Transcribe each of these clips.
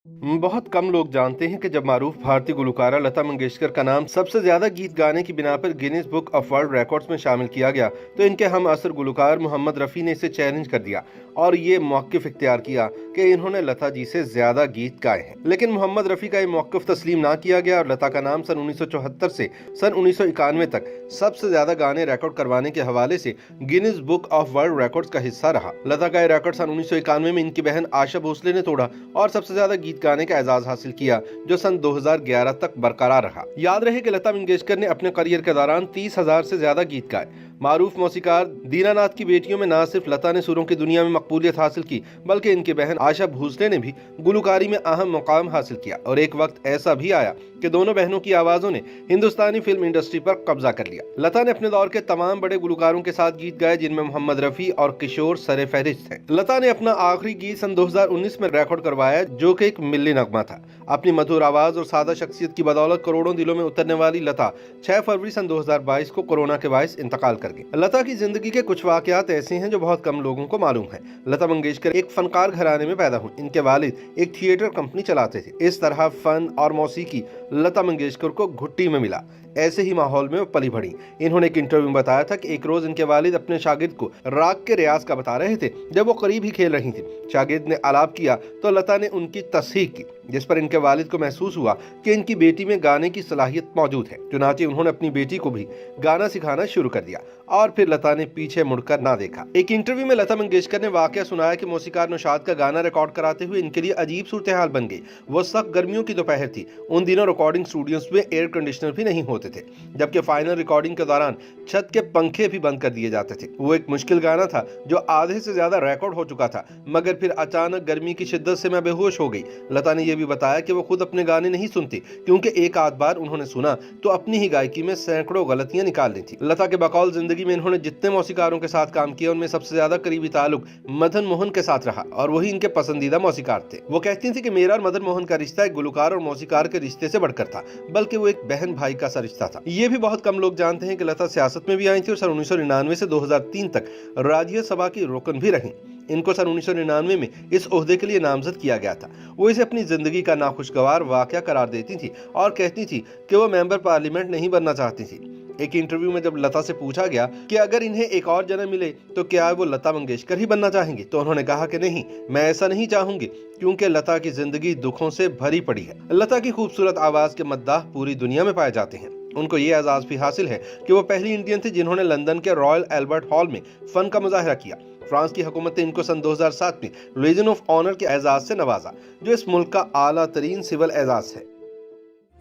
बहुत कम लोग जानते हैं कि जब मारूफ भारतीय गुलकारा लता मंगेशकर का नाम सबसे ज्यादा गीत गाने की बिना पर Guinness book of world records में शामिल किया गया तो इनके हम असर गुलकार मोहम्मद रफी ने इसे चैलेंज कर दिया और ये मौक़िफ़ इख्तियार किया कि इन्होंने लता जी से ज्यादा गीत गाए हैं। लेकिन मोहम्मद रफी का ये मौक़िफ़ तस्लीम ना किया गया और लता का नाम सन 1974 से सन 1991 तक सबसे ज्यादा गाने रिकॉर्ड करवाने के हवाले से Guinness book of world records का हिस्सा रहा। लता का ये रिकॉर्ड सन 1991 में इनकी बहन आशा भोसले ने तोड़ा और सबसे ज्यादा गीत गाने का एजाज हासिल किया जो सन 2011 तक बरकरार रहा। याद रहे कि लता मंगेशकर ने अपने करियर के दौरान 30,000 से ज्यादा गीत गाए। मारूफ मौसीकार दीनानाथ की बेटियों में न सिर्फ लता ने सुरों की दुनिया में मकबूलियत हासिल की बल्कि इनकी बहन आशा भोसले ने भी गुलकारी में अहम मुकाम हासिल किया और एक वक्त ऐसा भी आया कि दोनों बहनों की आवाजों ने हिंदुस्तानी फिल्म इंडस्ट्री पर कब्जा कर लिया। लता ने अपने दौर के तमाम बड़े गुलकारों के साथ गीत गाए जिनमें मोहम्मद रफी और किशोर सरे फहरिस्त हैं। लता ने अपना आखिरी गीत सन 2019 में रिकॉर्ड करवाया जो कि एक मिल्ली नगमा था। अपनी मधुर आवाज और सादा शख्सियत की बदौलत करोड़ों दिलों में उतरने वाली लता 6 फरवरी सन 2022 को कोरोना के बायस इंतकाल कर गई। लता की जिंदगी के कुछ वाकयात ऐसे हैं जो बहुत कम लोगों को मालूम है। लता मंगेशकर एक फनकार घराने में पैदा हुई। इनके वालिद एक थिएटर कंपनी चलाते थे। इस तरह फन और मौसीकी लता मंगेशकर को घुट्टी में मिला। ऐसे ही माहौल में वो पली बढ़ी। इन्होंने एक इंटरव्यू में बताया था कि एक रोज इनके वालिद अपने शागिर्द को राग के रियाज का बता रहे थे जब वो करीब ही खेल रही थी। शागिर्द ने आलाप किया तो लता ने उनकी तस्हीक की जिस पर इनके वालिद को महसूस हुआ कि इनकी बेटी में गाने की सलाहियत मौजूद है। चुनांचे उन्होंने अपनी बेटी को भी गाना सिखाना शुरू कर दिया और फिर लता ने पीछे मुड़कर ना देखा। एक इंटरव्यू में लता मंगेशकर ने वाकया सुनाया कि मौसीकार नौशाद का गाना रिकॉर्ड कराते हुए इनके लिए अजीब सूरत हाल बन गई। वो सख्त गर्मियों की दोपहर थी। उन दिनों रिकॉर्डिंग स्टूडियोज में एयर कंडीशनर भी नहीं होते थे जबकि फाइनल रिकॉर्डिंग के दौरान छत के पंखे भी बंद कर दिए जाते थे। वो एक मुश्किल गाना था जो आधे से ज्यादा रिकॉर्ड हो चुका था मगर फिर अचानक गर्मी की शिद्दत से मैं बेहोश हो गई। लता ने यह भी बताया कि वो खुद अपने गाने नहीं सुनती क्योंकि एक आध बार उन्होंने सुना तो अपनी ही गायकी में सैकड़ों गलतियां निकाल ली थी। लता के बकौल जिंदगी में इन्होंने जितने मौसीकारों के साथ काम किया उनमें सबसे ज्यादा करीबी ताल्लुक मदन मोहन के साथ रहा और वही इनके पसंदीदा मौसीकार थे। वो कहती थी कि मेरा और मदन मोहन का रिश्ता एक गुलकार और मौसीकार के रिश्ते से बढ़कर था बल्कि वो एक बहन भाई का सा रिश्ता था। ये भी बहुत कम लोग जानते हैं कि लता सियासत में भी आई थी और सन 1999 से 2003 तक राज्यसभा की रुकन भी रही। इनको सन 1999 में इस ओहदे के लिए नामजद किया गया था। वो इसे अपनी जिंदगी का नाखुशगवार वाकया करार देती थी और कहती थी कि वो मेंबर पार्लियामेंट नहीं बनना चाहती थी। एक इंटरव्यू में जब लता से पूछा गया कि अगर इन्हें एक और जन्म मिले तो क्या वो लता मंगेशकर ही बनना चाहेंगी तो उन्होंने कहा कि नहीं, मैं ऐसा नहीं चाहूंगी क्योंकि लता की जिंदगी दुखों से भरी पड़ी है। लता की खूबसूरत आवाज के मद्दाह पूरी दुनिया में पाए जाते हैं। उनको ये एजाज भी हासिल है कि वो पहली इंडियन थी जिन्होंने लंदन के रॉयल एल्बर्ट हॉल में फन का मुजाहरा किया। फ्रांस की हुकूमत ने इनको सन 2007 में लीजन ऑफ ऑनर के एजाज से नवाजा जो इस मुल्क का आला तरीन सिविल एजाज है।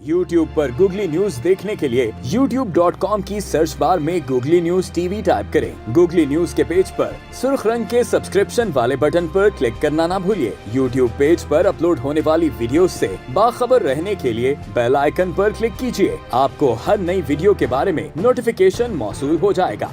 YouTube पर गूगली न्यूज देखने के लिए youtube.com की सर्च बार में गूगली न्यूज टीवी टाइप करें। गूगली न्यूज के पेज पर सुर्ख रंग के सब्सक्रिप्शन वाले बटन पर क्लिक करना ना भूलिए। YouTube पेज पर अपलोड होने वाली वीडियोस से बाखबर रहने के लिए बेल आइकन पर क्लिक कीजिए। आपको हर नई वीडियो के बारे में नोटिफिकेशन मौसूल हो जाएगा।